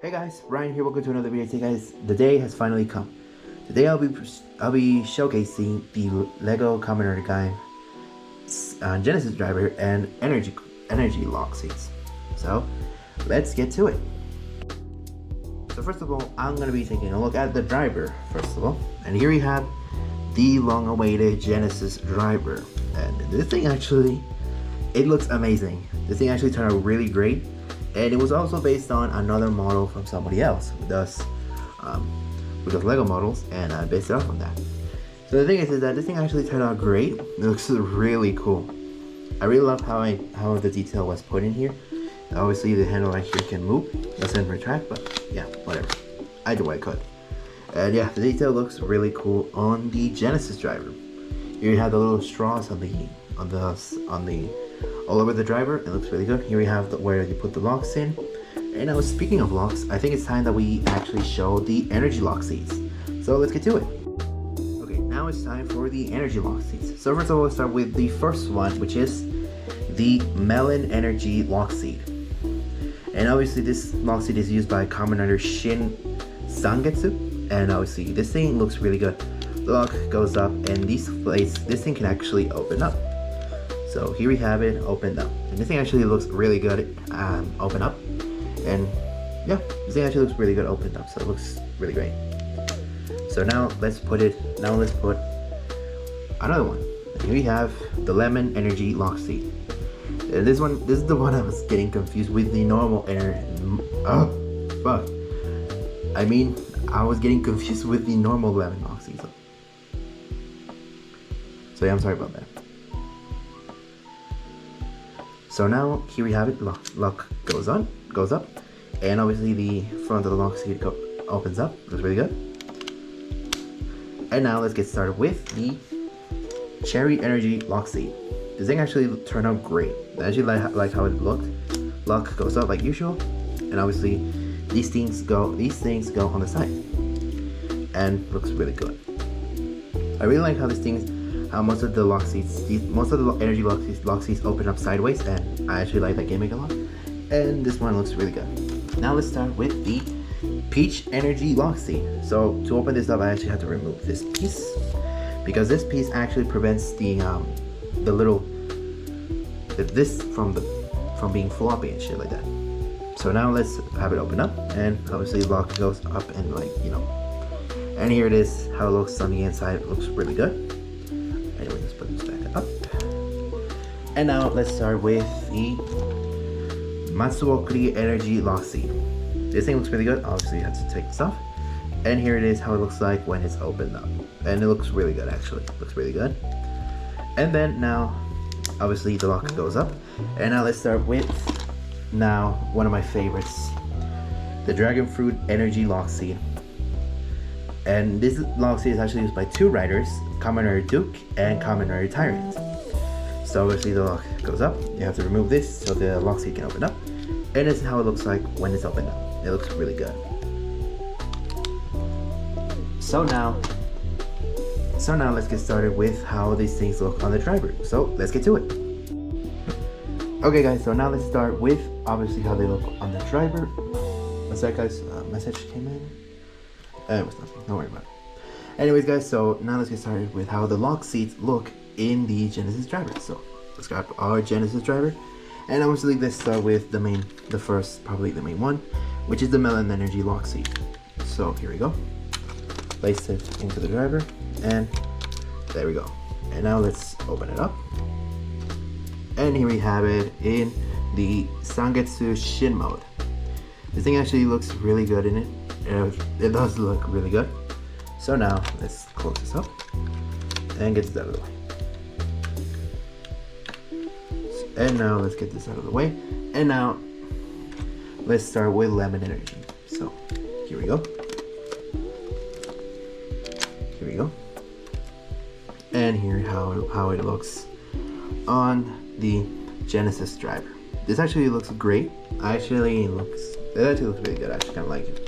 Hey guys, Ryan here. Welcome to another video. Today, guys, the day has finally come. Today I'll be showcasing the Lego Kamen Gaim Genesis driver and energy lock seeds. So let's get to it. So first of all, I'm gonna be taking a look at the driver first of all, and here we have the long-awaited Genesis driver. And this thing actually, it looks amazing. This thing actually turned out really great. And it was also based on another model from somebody else who does Lego models, and I based it off on that. So the thing is that this thing actually turned out great. It looks really cool. I really love how the detail was put in here. Obviously the handle right here can move, doesn't retract, but yeah, whatever. I did what I could. And yeah, the detail looks really cool on the Genesis driver. Here you have the little straws all over the driver. It looks really good. Here we have where you put the locks in. And now, speaking of locks, I think it's time that we actually show the energy lock seeds. So let's get to it. Okay, now it's time for the energy lock seeds. So first of all, let's start with the first one, which is the melon energy lock seed. And obviously this lock seed is used by Kamen Rider Shin Sangetsu. And obviously this thing looks really good. The lock goes up, and this thing can actually open up. So here we have it opened up, and this thing actually looks really good open up, and yeah, this thing actually looks really good opened up, so it looks really great. So now let's put another one. And here we have the lemon energy lock seed. And this is the one I was getting confused with the normal I was getting confused with the normal lemon lock seed. So yeah, I'm sorry about that. So now here we have it. Lock goes up, and obviously the front of the lock seed opens up. Looks really good. And now let's get started with the cherry energy lock seed. This thing actually turned out great. I actually like how it looked. Lock goes up like usual, and obviously these things go on the side, and looks really good. I really like how most of the lock seeds, most of the energy lock seeds open up sideways, and I actually like that gimmick a lot. And this one looks really good. Now let's start with the peach energy lock seed. So to open this up, I actually had to remove this piece, because this piece actually prevents this from being floppy and shit like that. So now let's have it open up, and obviously the lock goes up, and and here it is how it looks on the inside. It looks really good. Anyway, let's put this back up. And now let's start with the Matsuokuri energy lock seed. This thing looks really good. Obviously you have to take this off. And here it is how it looks like when it's opened up. And it looks really good actually. It looks really good. And then now, obviously the lock goes up. And now let's start with one of my favorites. The Dragon Fruit energy lock seed. And this lock seed is actually used by two riders, Kamen Rider Duke and Kamen Rider Tyrant. So obviously the lock goes up. You have to remove this so the lock seed can open up. And this is how it looks like when it's opened up. It looks really good. So now let's get started with how these things look on the driver. So let's get to it. Okay guys, so now let's start with obviously how they look on the driver. What's that, guys? Message came in. It was nothing, don't worry about it. Anyways guys, so now let's get started with how the lock seats look in the Genesis driver. So let's grab our Genesis driver, and obviously let's start with the main one, which is the melon energy lock seat. So here we go. Place it into the driver, and there we go. And now let's open it up. And here we have it in the Sangetsu Shin mode. This thing actually looks really good in it. It does look really good. So now let's close this up and get this out of the way. And now let's get this out of the way. And now let's start with lemon energy. So here we go. Here we go. And here how it looks on the Genesis driver. This actually looks great. It actually looks really good. I actually kind of like it.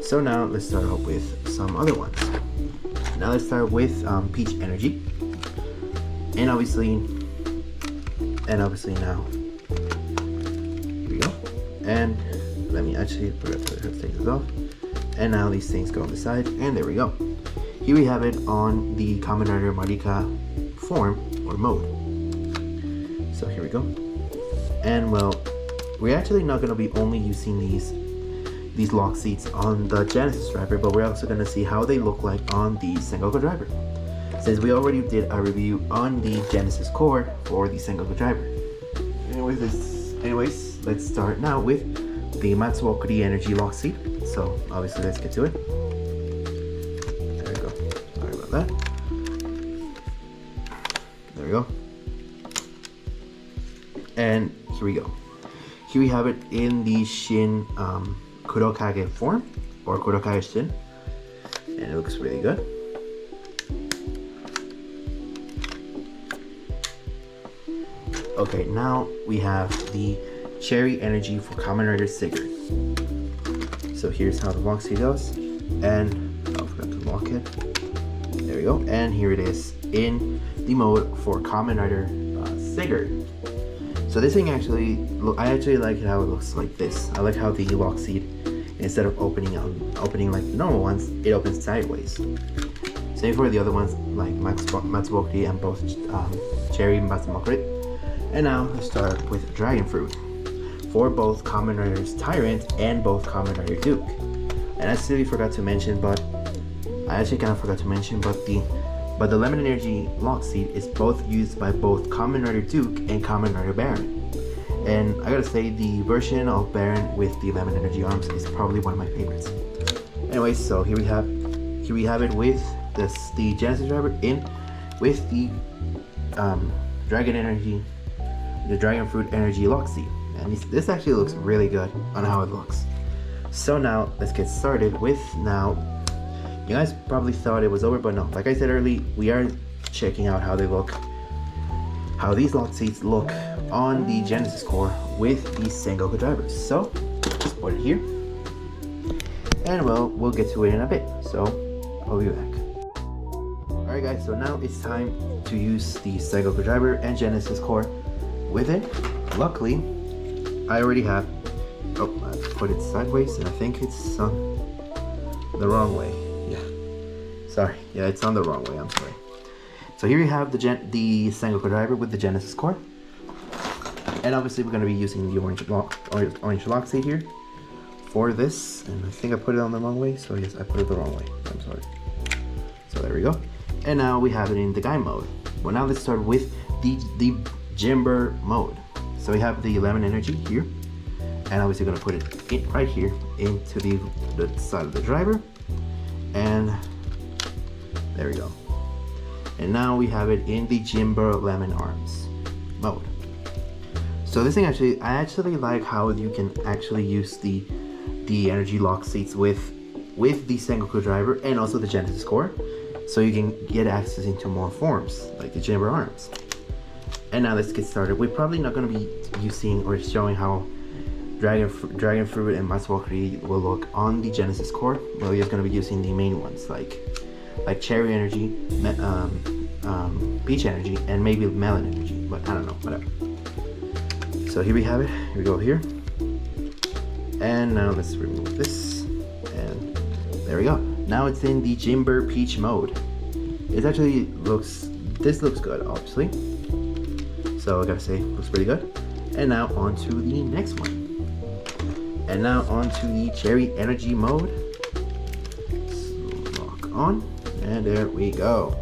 So now let's start off with some other ones. Now let's start with peach energy, and obviously now here we go. And let me actually put it to take this off. And now these things go on the side, and there we go. Here we have it on the Kamen Rider Marika form or mode. So here we go. And well, we're actually not going to be only using these lock seats on the Genesis driver, but we're also going to see how they look like on the Sengoku driver, since we already did a review on the Genesis core for the Sengoku driver. Anyways, let's start now with the Matsuokuri Energy lock seat. So obviously let's get to it. There we go. Sorry about that. There we go. And here we go. Here we have it in the Shin Kurokage form, or Kurokage Shin, and it looks really good. Okay, now we have the Cherry Energy for Kamen Rider Sigurd. So here's how the lock seat goes, and I forgot to lock it. There we go, and here it is in the mode for Kamen Rider Sigurd. So this thing actually, I actually like how it looks like this. I like how the lock seat, instead of opening like normal ones, it opens sideways. Same for the other ones like Matsuokuri and both Cherry and Matsuokuri. And now let's start with Dragon Fruit for both Kamen Rider's Tyrant and both Kamen Rider Duke. And I actually forgot to mention, but the Lemon Energy lock seat is both used by both Kamen Rider Duke and Kamen Rider Baron. And I gotta say, the version of Baron with the Lemon Energy arms is probably one of my favorites. Anyways, so here we have it with the Genesis driver in with the Dragon Fruit Energy lock seat. And this actually looks really good on how it looks. So now let's get started with you guys probably thought it was over, but no. Like I said earlier, we are checking out how these lock seats look on the Genesis core with the Sengoku drivers. So just put it here, and well, we'll get to it in a bit. So I'll be back. Alright guys, so now it's time to use the Sengoku driver and Genesis core with it. Luckily, I already have, I put it sideways, and I think it's on the wrong way. Sorry, yeah, it's on the wrong way, I'm sorry. So here you have the Sengoku driver with the Genesis core. And obviously we're going to be using the orange lock seat here for this. And I think I put it on the wrong way, so yes, I put it the wrong way. I'm sorry. So there we go. And now we have it in the gaim mode. Well, now let's start with the Jimber mode. So we have the Lemon Energy here. And obviously we're going to put it right here into the side of the driver. And there we go. And now we have it in the Jimber Lemon Arms mode. So this thing I actually like how you can actually use the energy lock seats with the Sengoku driver and also the Genesis core, so you can get access into more forms like the Jimber Arms. And now let's get started. We're probably not going to be using or showing how Dragon Fruit and Matsuokuri will look on the Genesis core. We're just going to be using the main ones like Cherry Energy, Peach Energy, and maybe Melon Energy, but I don't know, whatever. So here we have it. Here we go here. And now let's remove this, and there we go. Now it's in the Jimber Peach mode. This looks good, obviously. So I gotta say, looks pretty good. And now on to the next one. And now on to the Cherry Energy mode. Let's lock on. And there we go.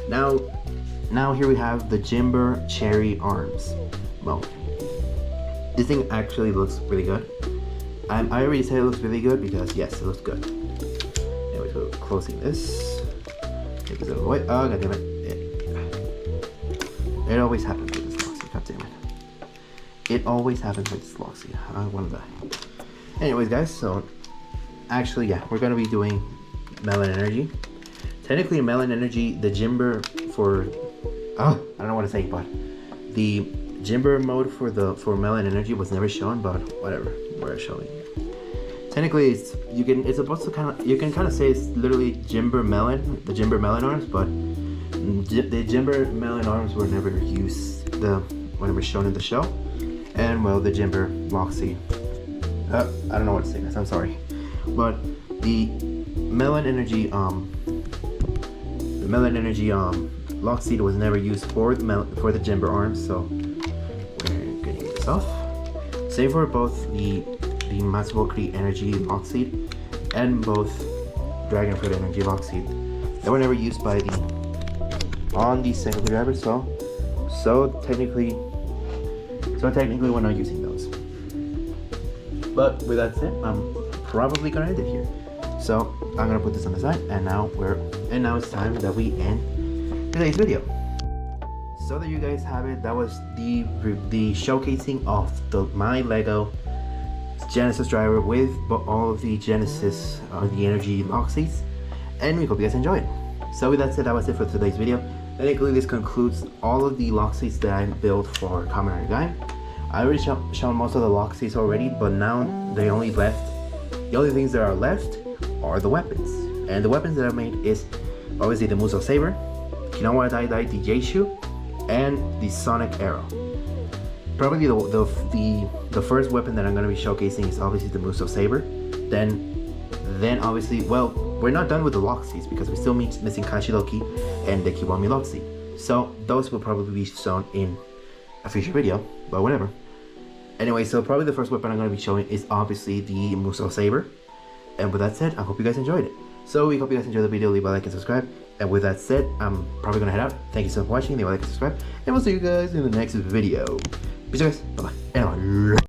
Now here we have the Jimber Cherry Arms mode. This thing actually looks really good. I already said it looks really good because yes, it looks good. Anyway, so closing this. Take this out of the way. Oh, god damn it. It always happens with this lock seat. God damn it. It always happens with this lock seat. I want to die. Anyways, guys, so actually, yeah, we're gonna be doing Melon Energy. Technically, Melon Energy, the Jimber for I don't know what to say, but the Jimber mode for Melon Energy was never shown, but whatever, we're showing it. Technically, you can kind of say it's literally Jimber Melon, the Jimber Melon arms, but the Jimber Melon arms were never used when it was shown in the show. And well, the Jimber lock seat I don't know what to say, guys. I'm sorry, but the melon energy lockseed was never used for the Jember arms, so we're getting this off. Same for both the Matsubokuri energy lockseed and both Dragon Fruit energy lockseed. They were never used by on the single driver, so technically we're not using those. But with that said, I'm probably gonna end it here. So I'm gonna put this on the side, and now it's time that we end today's video. So there you guys have it. That was the showcasing of my Lego Genesis driver with all of the Genesis the energy lockseeds, and we hope you guys enjoyed. So with that said, that was it for today's video. Technically, this concludes all of the lockseeds that I built for Kamen Rider Gaim. I already shown most of the lockseeds already, but now the only things that are left are the weapons. And the weapons that I made is obviously the Muso Saber, Kinawa Dai the J-Shoe, and the Sonic Arrow. Probably the first weapon that I'm going to be showcasing is obviously the Muso Saber. Then obviously, well, we're not done with the lockseeds because we're still missing Kashiloki and the Kiwami lockseed. So those will probably be shown in a future video, but whatever. Anyway, so probably the first weapon I'm going to be showing is obviously the Muso Saber. And with that said, I hope you guys enjoyed it. So we hope you guys enjoyed the video. Leave a like and subscribe. And with that said, I'm probably going to head out. Thank you so much for watching. Leave a like and subscribe. And we'll see you guys in the next video. Peace, guys. Bye-bye. And bye.